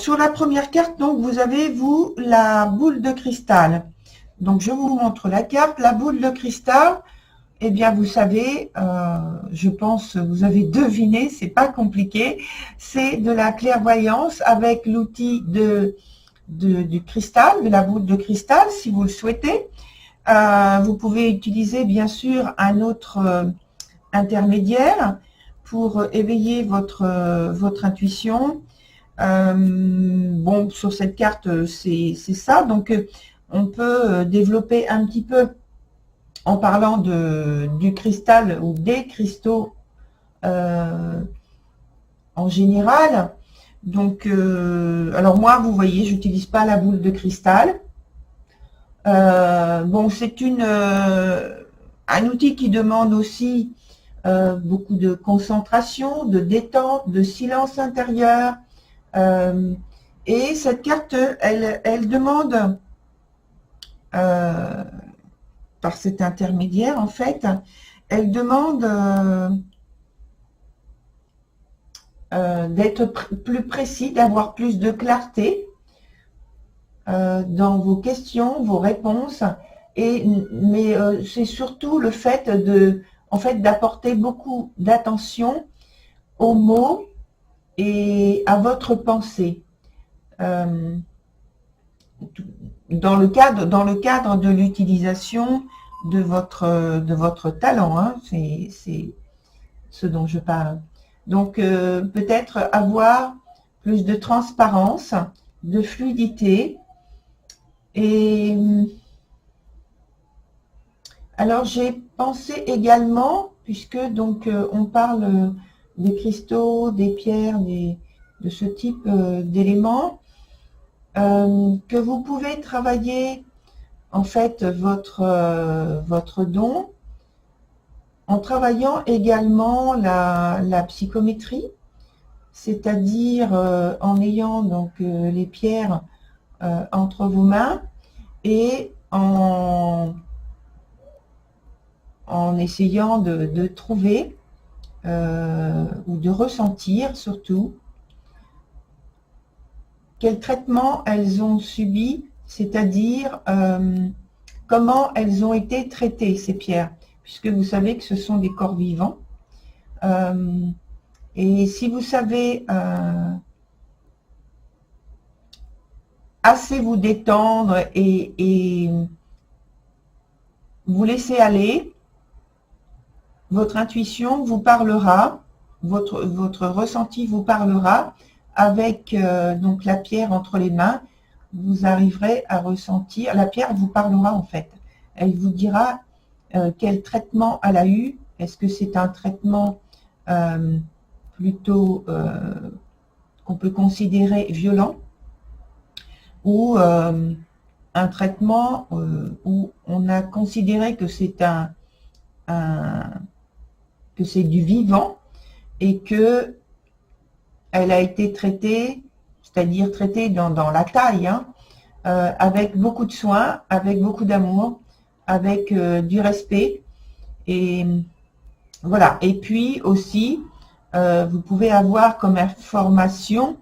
sur la première carte, donc, vous avez, vous, la boule de cristal. Donc, je vous montre la carte. La boule de cristal, eh bien, vous savez, je pense, vous avez deviné, c'est pas compliqué. C'est de la clairvoyance avec l'outil du cristal, de la boule de cristal, si vous le souhaitez. Vous pouvez utiliser, bien sûr, un autre intermédiaire pour éveiller votre intuition. Bon, sur cette carte, c'est ça. Donc, on peut développer un petit peu en parlant du cristal ou des cristaux en général. Donc, alors moi, vous voyez, j'utilise pas la boule de cristal. Bon, c'est un outil qui demande aussi beaucoup de concentration, de détente, de silence intérieur. Et cette carte, elle demande, par cet intermédiaire, en fait, elle demande d'être plus précis, d'avoir plus de clarté dans vos questions, vos réponses. Mais c'est surtout le fait d'apporter beaucoup d'attention aux mots et à votre pensée. Dans le cadre de l'utilisation de votre talent, hein, c'est ce dont je parle. Donc, peut-être avoir plus de transparence, de fluidité. Et alors, j'ai pensé également, puisque donc on parle des cristaux, des pierres, de ce type d'éléments, que vous pouvez travailler en fait votre don en travaillant également la psychométrie, c'est-à-dire en ayant donc les pierres entre vos mains et en essayant de trouver ou de ressentir surtout quel traitement elles ont subi, c'est-à-dire comment elles ont été traitées, ces pierres, puisque vous savez que ce sont des corps vivants. Et si vous savez assez vous détendre et vous laisser aller, votre intuition vous parlera, votre ressenti vous parlera. Avec donc la pierre entre les mains, vous arriverez à ressentir, la pierre vous parlera en fait. Elle vous dira quel traitement elle a eu. Est-ce que c'est un traitement plutôt qu'on peut considérer violent, ou un traitement où on a considéré que c'est que c'est du vivant et que elle a été traitée, c'est-à-dire traitée dans la taille, hein, avec beaucoup de soin, avec beaucoup d'amour, avec du respect. Et voilà. Et puis aussi, vous pouvez avoir comme information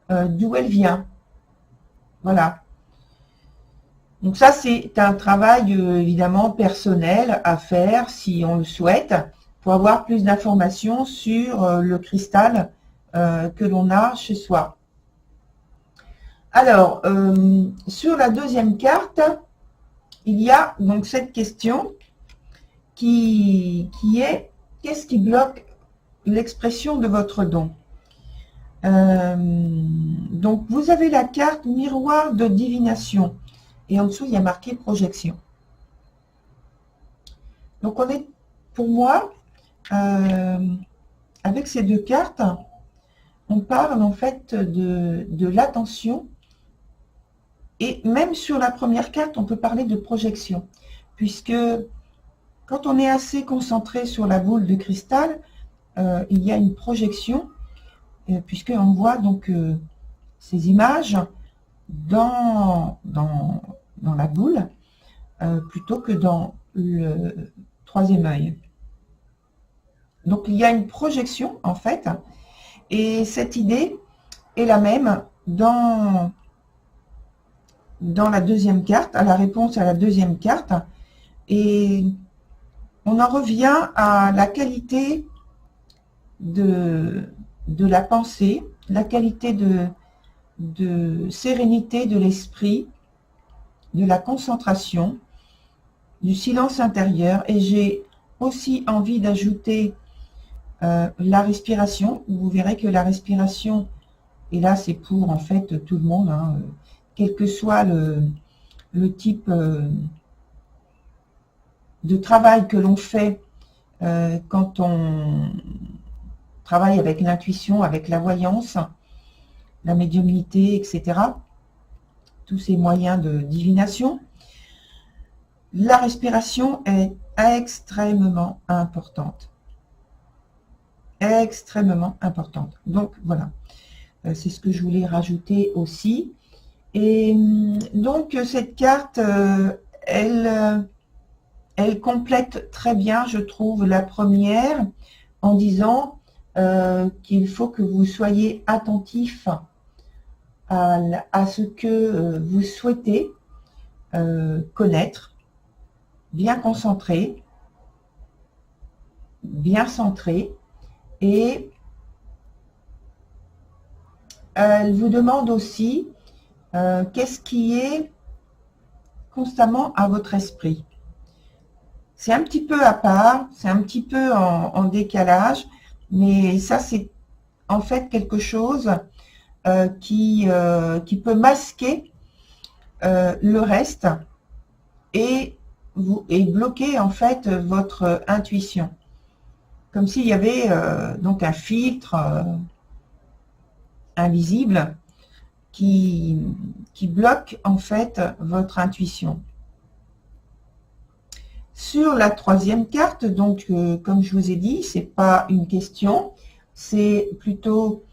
d'où elle vient. Voilà. Donc ça, c'est un travail évidemment personnel à faire si on le souhaite, pour avoir plus d'informations sur le cristal que l'on a chez soi. Alors, sur la deuxième carte, il y a donc cette question qui est: qu'est-ce qui bloque l'expression de votre don? Donc, vous avez la carte miroir de divination et en dessous, il y a marqué projection. Donc, on est, pour moi, avec ces deux cartes, on parle en fait de l'attention, et même sur la première carte, on peut parler de projection, puisque quand on est assez concentré sur la boule de cristal, il y a une projection, puisqu'on voit donc ces images dans la boule, plutôt que dans le troisième œil. Donc il y a une projection en fait, et cette idée est la même dans la deuxième carte, à la réponse à la deuxième carte, et on en revient à la qualité de la pensée, la qualité de sérénité de l'esprit, de la concentration, du silence intérieur. Et j'ai aussi envie d'ajouter la respiration. Vous verrez que la respiration, et là c'est pour en fait tout le monde, hein, quel que soit le type de travail que l'on fait quand on travaille avec l'intuition, avec la voyance, la médiumnité, etc. Tous ces moyens de divination. La respiration est extrêmement importante. Extrêmement importante. Donc voilà, c'est ce que je voulais rajouter aussi. Et donc cette carte, elle complète très bien, je trouve, la première en disant qu'il faut que vous soyez attentif à ce que vous souhaitez connaître, bien concentré, bien centré, et elle vous demande aussi qu'est-ce qui est constamment à votre esprit. C'est un petit peu à part, c'est un petit peu en décalage, mais ça c'est en fait quelque chose qui peut masquer le reste et bloquer en fait votre intuition. Comme s'il y avait donc un filtre invisible qui bloque en fait votre intuition. Sur la troisième carte, donc comme je vous ai dit, c'est pas une question, c'est plutôt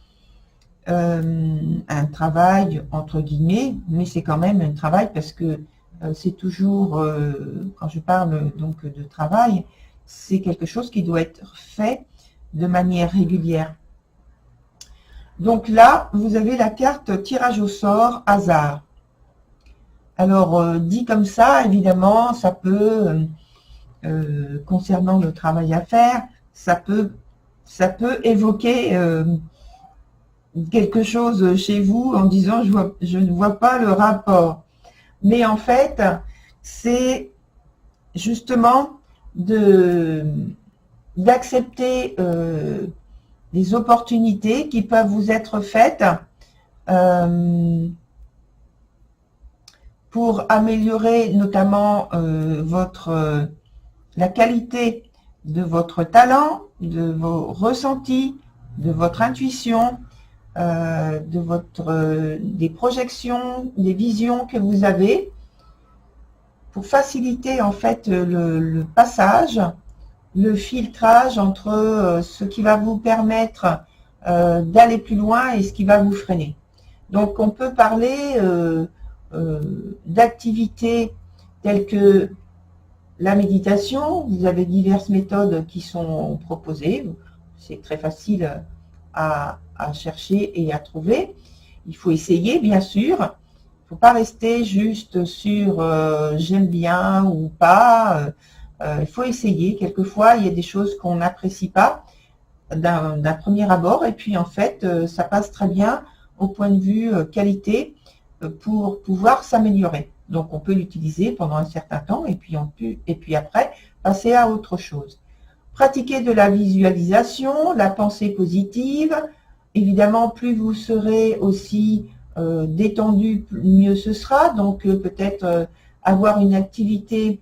un travail entre guillemets, mais c'est quand même un travail parce que c'est toujours, quand je parle donc de travail, c'est quelque chose qui doit être fait de manière régulière. Donc là, vous avez la carte tirage au sort hasard. Alors, dit comme ça, évidemment, ça peut, concernant le travail à faire, ça peut évoquer quelque chose chez vous en disant je ne vois pas le rapport. Mais en fait, c'est justement d'accepter des opportunités qui peuvent vous être faites pour améliorer notamment la qualité de votre talent, de vos ressentis, de votre intuition, des projections, des visions que vous avez, pour faciliter en fait le passage, le filtrage entre ce qui va vous permettre d'aller plus loin et ce qui va vous freiner. Donc on peut parler d'activités telles que la méditation. Vous avez diverses méthodes qui sont proposées. C'est très facile à chercher et à trouver. Il faut essayer, bien sûr. Il ne faut pas rester juste sur j'aime bien ou pas. Il faut essayer. Quelquefois, il y a des choses qu'on n'apprécie pas d'un premier abord. Et puis, en fait, ça passe très bien au point de vue qualité pour pouvoir s'améliorer. Donc, on peut l'utiliser pendant un certain temps et puis après, passer à autre chose. Pratiquer de la visualisation, la pensée positive. Évidemment, plus vous serez aussi détendu, mieux ce sera. Donc, peut-être avoir une activité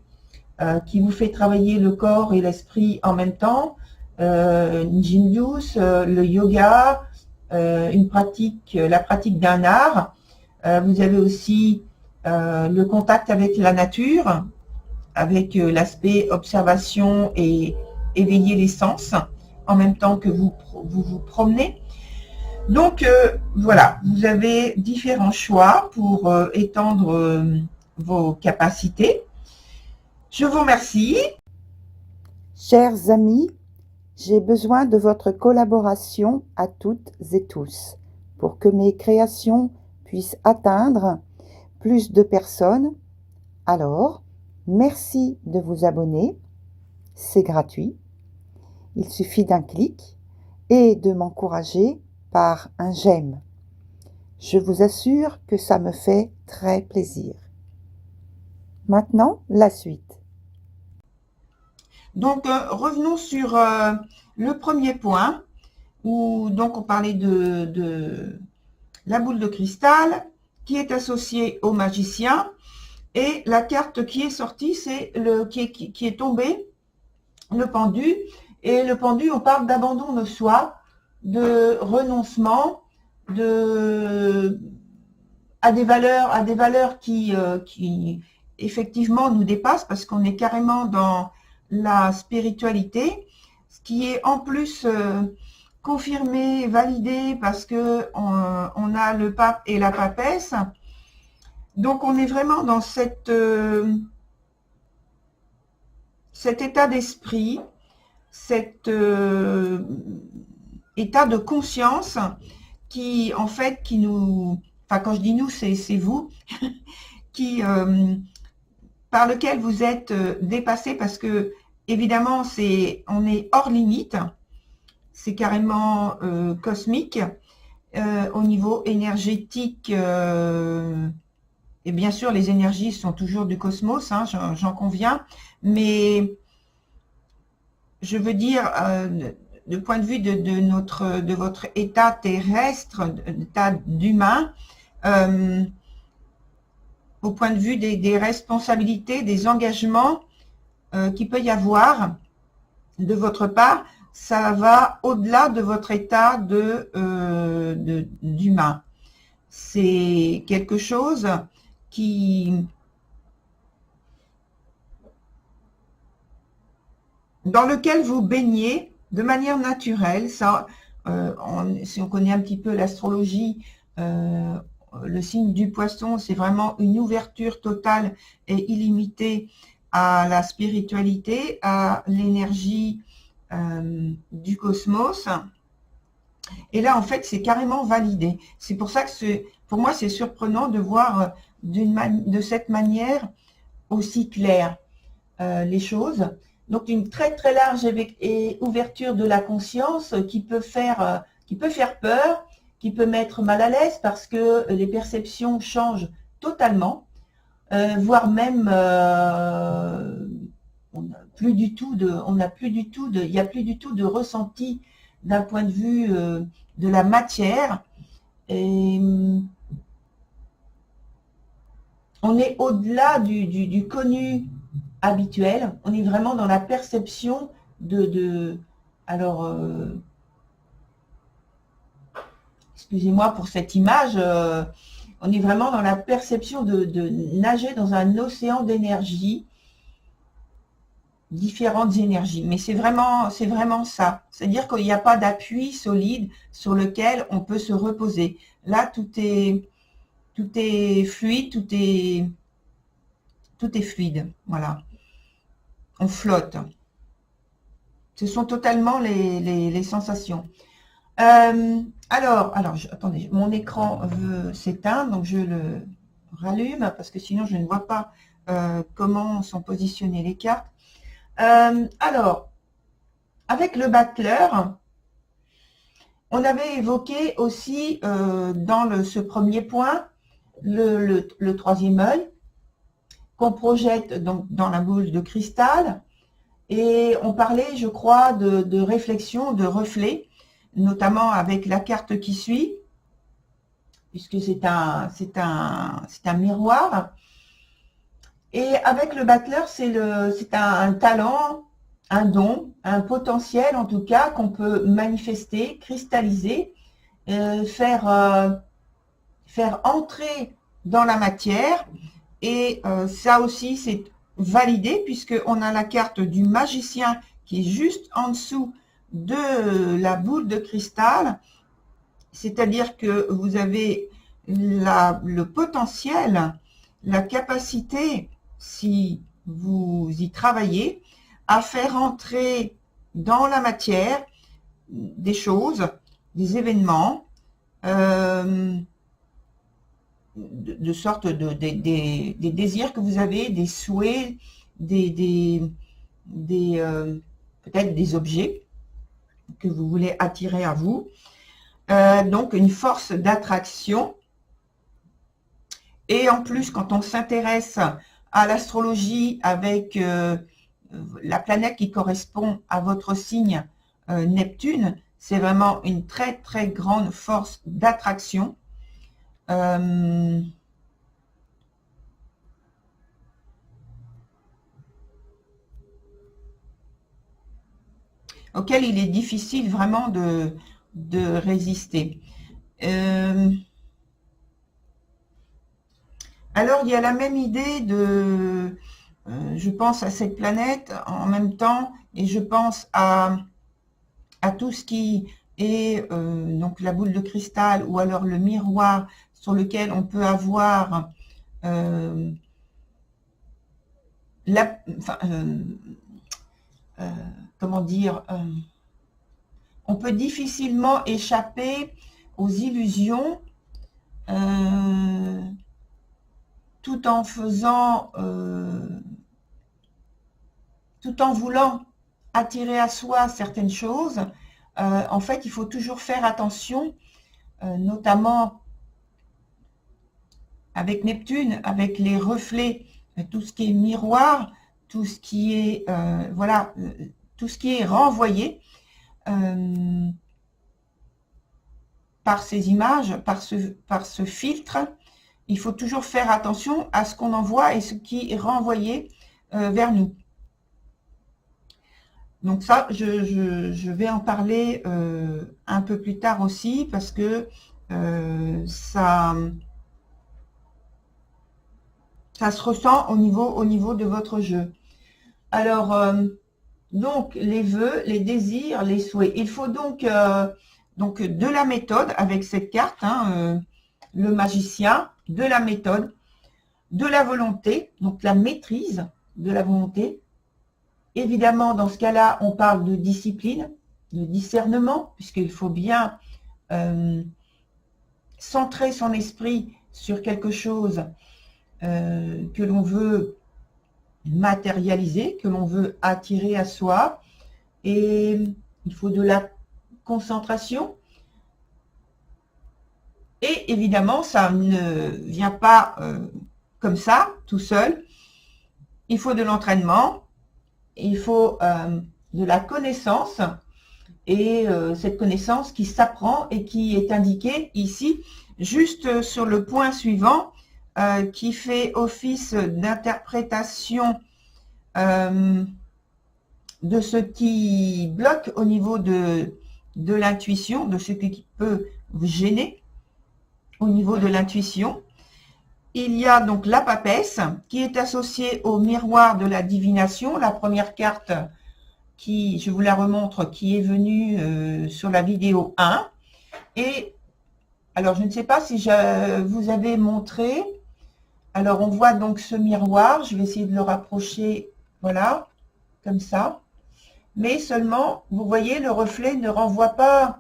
qui vous fait travailler le corps et l'esprit en même temps. Une gym douce, le yoga, la pratique d'un art. Vous avez aussi le contact avec la nature, avec l'aspect observation et éveiller les sens en même temps que vous promenez. Donc voilà, vous avez différents choix pour étendre vos capacités. Je vous remercie. Chers amis, j'ai besoin de votre collaboration à toutes et tous pour que mes créations puisse atteindre plus de personnes. Alors, merci de vous abonner. C'est gratuit. Il suffit d'un clic et de m'encourager par un j'aime. Je vous assure que ça me fait très plaisir. Maintenant, la suite. Donc, revenons sur le premier point, où donc on parlait de la boule de cristal qui est associée au magicien. Et la carte qui est sortie, c'est qui est tombé, le pendu. Et le pendu, on parle d'abandon de soi, de renoncement, à des valeurs qui effectivement nous dépassent, parce qu'on est carrément dans la spiritualité, ce qui est en plus confirmé, validé, parce que on a le pape et la papesse. Donc on est vraiment dans cet état d'esprit, cet état de conscience qui, en fait, qui nous, enfin quand je dis nous, c'est vous, qui par lequel vous êtes dépassé, parce que évidemment on est hors limite, c'est carrément cosmique au niveau énergétique. Et bien sûr, les énergies sont toujours du cosmos, hein, j'en conviens, mais je veux dire, du point de vue de votre état terrestre, d'état d'humain, au point de vue des responsabilités, des engagements qu'il peut y avoir de votre part, ça va au-delà de votre état d'humain. C'est quelque chose dans lequel vous baignez de manière naturelle. Ça, si on connaît un petit peu l'astrologie, le signe du poisson, c'est vraiment une ouverture totale et illimitée à la spiritualité, à l'énergie du cosmos. Et là, en fait, c'est carrément validé. C'est pour ça que pour moi, c'est surprenant de voir de cette manière aussi claire les choses. Donc, une très très large ouverture de la conscience qui peut faire peur, qui peut mettre mal à l'aise, parce que les perceptions changent totalement, voire même il n'y a plus du tout de ressenti d'un point de vue de la matière. Et on est au-delà du connu habituel, on est vraiment dans la perception alors, excusez-moi pour cette image, on est vraiment dans la perception de nager dans un océan d'énergie, différentes énergies, mais c'est vraiment ça, c'est-à-dire qu'il n'y a pas d'appui solide sur lequel on peut se reposer. Là, tout est fluide, tout est fluide, voilà. On flotte. Ce sont totalement les sensations. Alors, attendez, mon écran veut s'éteindre, donc je le rallume, parce que sinon je ne vois pas comment sont positionnées les cartes. Alors, avec le battleur, on avait évoqué aussi dans ce premier point le troisième œil, qu'on projette donc dans la boule de cristal, et on parlait, je crois, de réflexion, de reflet, notamment avec la carte qui suit, puisque c'est un miroir. Et avec le battleur, c'est un talent, un don, un potentiel en tout cas, qu'on peut manifester, cristalliser, faire entrer dans la matière. Et ça aussi, c'est validé, puisqu'on a la carte du magicien qui est juste en dessous de la boule de cristal. C'est-à-dire que vous avez le potentiel, la capacité, si vous y travaillez, à faire entrer dans la matière des choses, des événements, de sorte des désirs que vous avez, des souhaits, peut-être des objets que vous voulez attirer à vous. Donc, une force d'attraction. Et en plus, quand on s'intéresse à l'astrologie avec la planète qui correspond à votre signe Neptune, c'est vraiment une très, très grande force d'attraction. Auquel il est difficile vraiment de résister. Alors, il y a la même idée de, je pense à cette planète en même temps, et je pense à tout ce qui est donc la boule de cristal ou alors le miroir sur lequel on peut avoir comment dire, on peut difficilement échapper aux illusions tout en faisant, tout en voulant attirer à soi certaines choses. En fait, il faut toujours faire attention, notamment avec Neptune, avec les reflets, tout ce qui est miroir, tout ce qui est, voilà, tout ce qui est renvoyé par ces images, par ce filtre. Il faut toujours faire attention à ce qu'on envoie et ce qui est renvoyé vers nous. Donc ça, je vais en parler un peu plus tard aussi parce que ça se ressent au niveau de votre jeu. Alors, donc les vœux, les désirs, les souhaits. Il faut donc de la méthode avec cette carte, le magicien, de la méthode, de la volonté, donc la maîtrise de la volonté. Évidemment, dans ce cas-là, on parle de discipline, de discernement, puisqu'il faut bien centrer son esprit sur quelque chose que l'on veut matérialiser, que l'on veut attirer à soi. Et il faut de la concentration. Et évidemment, ça ne vient pas comme ça, tout seul. Il faut de l'entraînement. Il faut de la connaissance, et cette connaissance qui s'apprend et qui est indiquée ici, juste sur le point suivant, qui fait office d'interprétation de ce qui bloque au niveau de l'intuition, de ce qui peut vous gêner au niveau de l'intuition. Il y a donc la papesse qui est associée au miroir de la divination, la première carte qui, je vous la remontre, qui est venue sur la vidéo 1. Et alors, je ne sais pas si je vous avais montré. Alors, on voit donc ce miroir. Je vais essayer de le rapprocher, voilà, comme ça. Mais seulement, vous voyez, le reflet ne renvoie pas,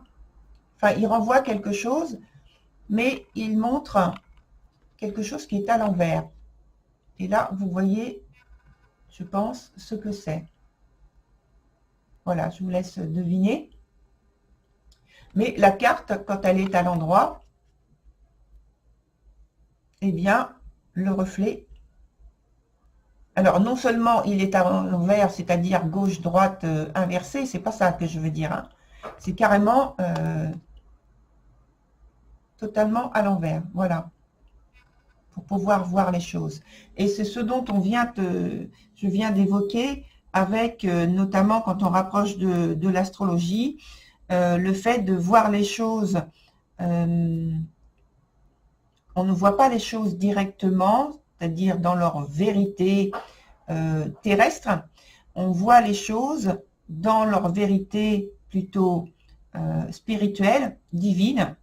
enfin, il renvoie quelque chose, mais il montre quelque chose qui est à l'envers. Et là, vous voyez, je pense, ce que c'est. Voilà, je vous laisse deviner. Mais la carte, quand elle est à l'endroit, eh bien, le reflet, alors non seulement il est à l'envers, c'est-à-dire gauche-droite inversée, c'est pas ça que je veux dire, hein. C'est carrément totalement à l'envers, voilà, pour pouvoir voir les choses. Et c'est ce dont je viens d'évoquer avec, notamment quand on rapproche de l'astrologie, le fait de voir les choses, on ne voit pas les choses directement, c'est-à-dire dans leur vérité terrestre, on voit les choses dans leur vérité plutôt spirituelle, divine,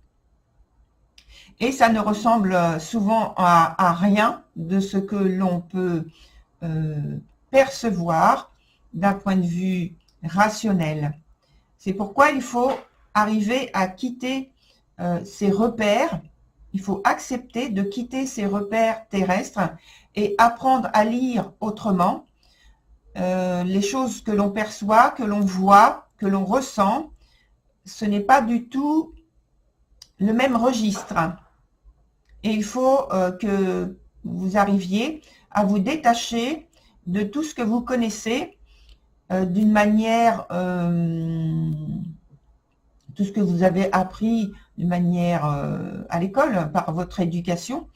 et ça ne ressemble souvent à rien de ce que l'on peut percevoir d'un point de vue rationnel. C'est pourquoi il faut arriver à quitter ces repères Il faut accepter de quitter ses repères terrestres et apprendre à lire autrement les choses que l'on perçoit, que l'on voit, que l'on ressent. Ce n'est pas du tout le même registre. Et il faut que vous arriviez à vous détacher de tout ce que vous connaissez d'une manière, tout ce que vous avez appris d'une manière à l'école, par votre éducation.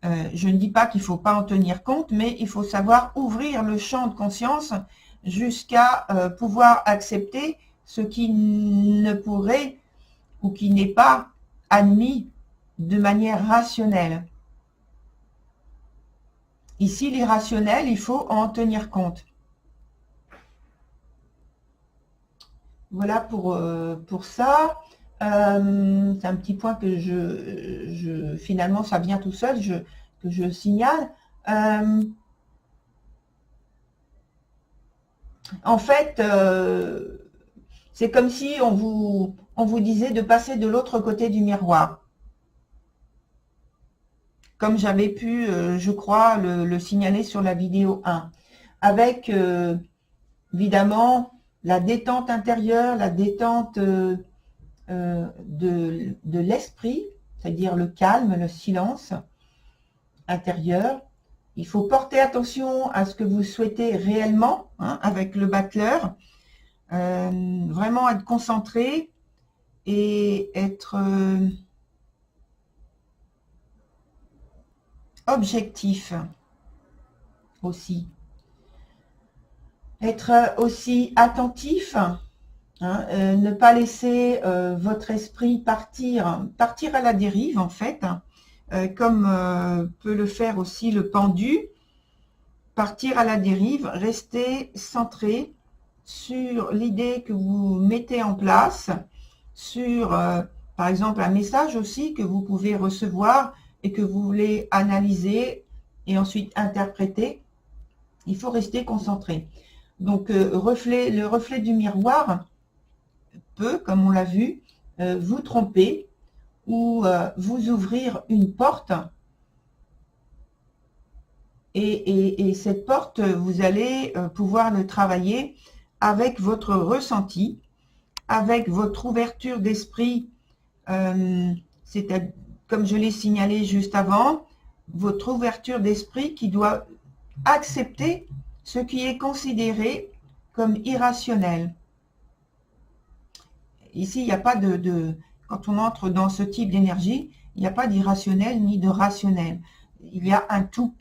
Je ne dis pas qu'il ne faut pas en tenir compte, mais il faut savoir ouvrir le champ de conscience jusqu'à pouvoir accepter ce qui ne pourrait ou qui n'est pas admis de manière rationnelle. Ici, l'irrationnel, il faut en tenir compte. Voilà pour ça. C'est un petit point que finalement, ça vient tout seul, que je signale. En fait, c'est comme si on vous disait de passer de l'autre côté du miroir. Comme j'avais pu, je crois, le signaler sur la vidéo 1. Avec, évidemment, la détente intérieure, la détente de l'esprit, c'est-à-dire le calme, le silence intérieur. Il faut porter attention à ce que vous souhaitez réellement, hein, avec le battleur. Vraiment être concentré et être objectif aussi. Être aussi attentif, hein, ne pas laisser votre esprit partir à la dérive en fait, hein, comme peut le faire aussi le pendu, partir à la dérive, rester centré sur l'idée que vous mettez en place, sur par exemple un message aussi que vous pouvez recevoir et que vous voulez analyser et ensuite interpréter. Il faut rester concentré. Donc le reflet du miroir peut, comme on l'a vu, vous tromper ou vous ouvrir une porte. Et cette porte, vous allez pouvoir le travailler avec votre ressenti, avec votre ouverture d'esprit, c'est comme je l'ai signalé juste avant, votre ouverture d'esprit qui doit accepter ce qui est considéré comme irrationnel. Ici, il n'y a pas quand on entre dans ce type d'énergie, il n'y a pas d'irrationnel ni de rationnel. Il y a un tout.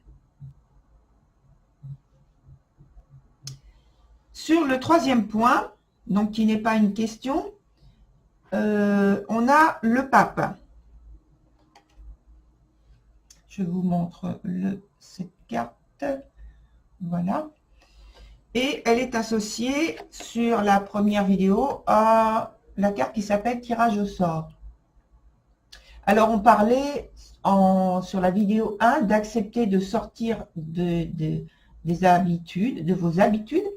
Sur le troisième point, donc qui n'est pas une question, on a le pape. Je vous montre cette carte. Voilà. Et elle est associée sur la première vidéo à la carte qui s'appelle tirage au sort. Alors, on parlait sur la vidéo 1 d'accepter de sortir des habitudes, de vos habitudes,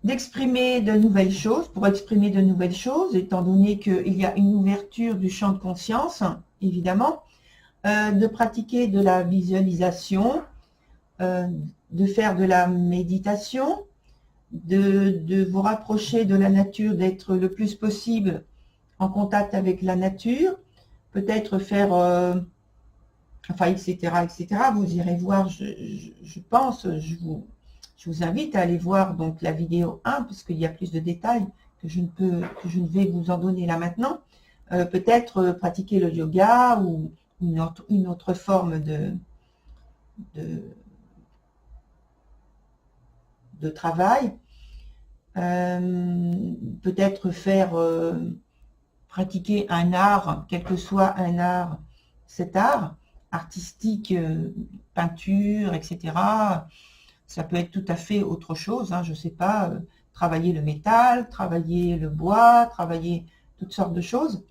d'exprimer de nouvelles choses, pour exprimer de nouvelles choses, étant donné qu'il y a une ouverture du champ de conscience, évidemment, de pratiquer de la visualisation, de faire de la méditation, de vous rapprocher de la nature, d'être le plus possible en contact avec la nature, peut-être faire, enfin, etc., etc. Vous irez voir, je pense, je vous invite à aller voir donc la vidéo 1, parce qu'il y a plus de détails que je ne vais vous en donner là maintenant. Peut-être pratiquer le yoga ou une autre forme de travail. Peut-être faire pratiquer un art, quel que soit un art, cet art artistique, peinture, etc. Ça peut être tout à fait autre chose, hein, je ne sais pas, travailler le métal, travailler le bois, travailler toutes sortes de choses.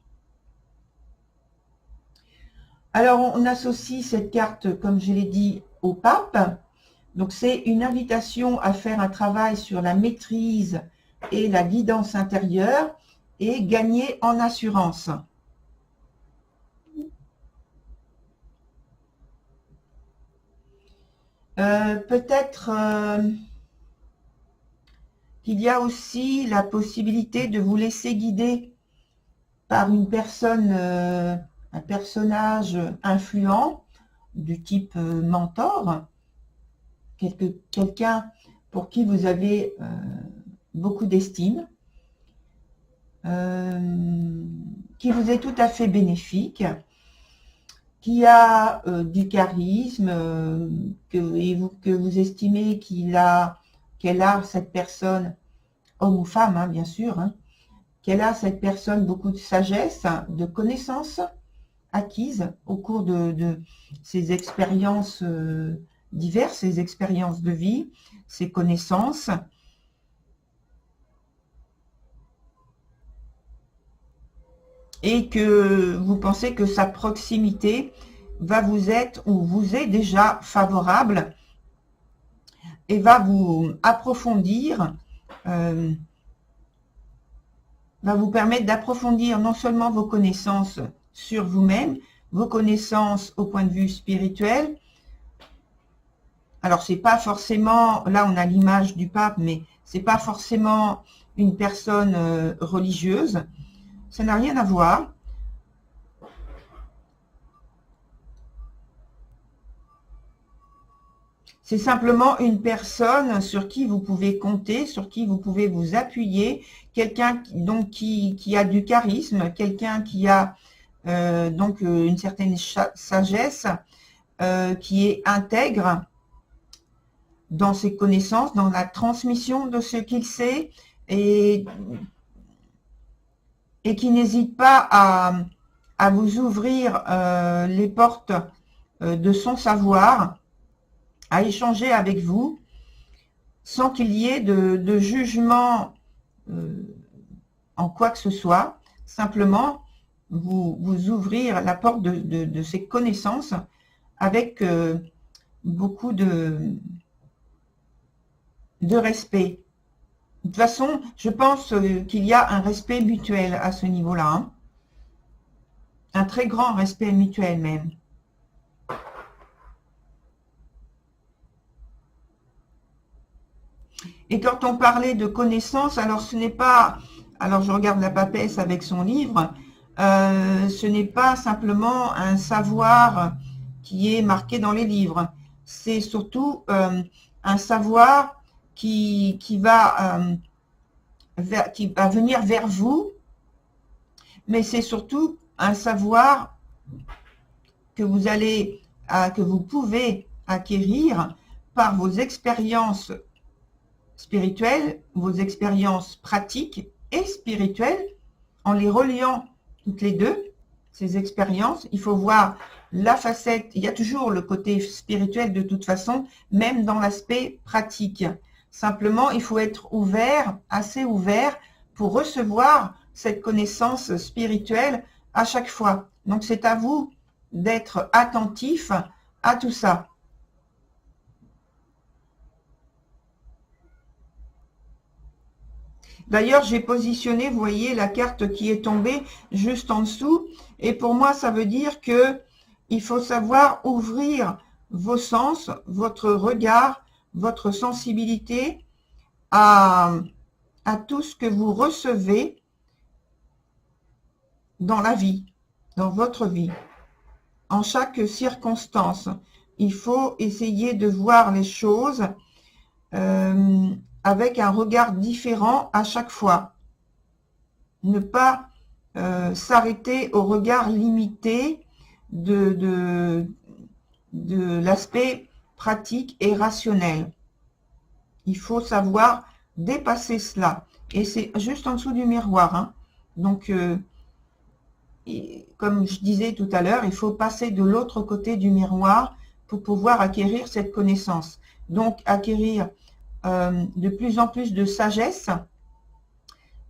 Alors, on associe cette carte, comme je l'ai dit, au pape. Donc, c'est une invitation à faire un travail sur la maîtrise et la guidance intérieure et gagner en assurance. Peut-être qu'il y a aussi la possibilité de vous laisser guider par une personne, un personnage influent du type mentor, quelqu'un pour qui vous avez beaucoup d'estime, qui vous est tout à fait bénéfique, qui a du charisme, que vous estimez qu'elle a cette personne, homme ou femme, hein, bien sûr, hein, qu'elle a cette personne beaucoup de sagesse, de connaissances acquises au cours de ses expériences diverses, ses expériences de vie, ses connaissances. Et que vous pensez que sa proximité va vous être ou vous est déjà favorable et va vous approfondir, va vous permettre d'approfondir non seulement vos connaissances sur vous-même, vos connaissances au point de vue spirituel. Alors, c'est pas forcément, là on a l'image du pape, mais c'est pas forcément une personne religieuse. Ça n'a rien à voir. C'est simplement une personne sur qui vous pouvez compter, sur qui vous pouvez vous appuyer, quelqu'un donc qui a du charisme, quelqu'un qui a donc une certaine sagesse, qui est intègre dans ses connaissances, dans la transmission de ce qu'il sait et qui n'hésite pas à vous ouvrir les portes de son savoir, à échanger avec vous sans qu'il y ait de jugement en quoi que ce soit, simplement vous ouvrir la porte de ces connaissances avec beaucoup de respect. De toute façon, je pense qu'il y a un respect mutuel à ce niveau-là, hein. Un très grand respect mutuel même. Et quand on parlait de connaissances, alors ce n'est pas, alors je regarde la papesse avec son livre, ce n'est pas simplement un savoir qui est marqué dans les livres, c'est surtout un savoir qui va venir vers vous, mais c'est surtout un savoir que que vous pouvez acquérir par vos expériences spirituelles, vos expériences pratiques et spirituelles, en les reliant toutes les deux, ces expériences. Il faut voir la facette, il y a toujours le côté spirituel de toute façon, même dans l'aspect pratique. Simplement, il faut être ouvert, assez ouvert, pour recevoir cette connaissance spirituelle à chaque fois. Donc, c'est à vous d'être attentif à tout ça. D'ailleurs, j'ai positionné, vous voyez, la carte qui est tombée juste en dessous. Et pour moi, ça veut dire que il faut savoir ouvrir vos sens, votre regard, votre sensibilité à tout ce que vous recevez dans la vie, dans votre vie, en chaque circonstance. Il faut essayer de voir les choses avec un regard différent à chaque fois. Ne pas s'arrêter au regard limité de l'aspect pratique et rationnel. Il faut savoir dépasser cela. Et c'est juste en dessous du miroir, hein. Donc, comme je disais tout à l'heure, il faut passer de l'autre côté du miroir pour pouvoir acquérir cette connaissance. Donc, acquérir de plus en plus de sagesse,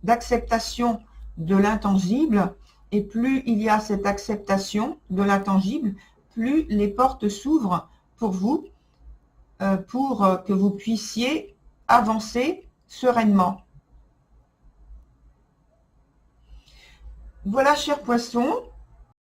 d'acceptation de l'intangible, et plus il y a cette acceptation de l'intangible, plus les portes s'ouvrent pour vous, pour que vous puissiez avancer sereinement. Voilà, chers poissons,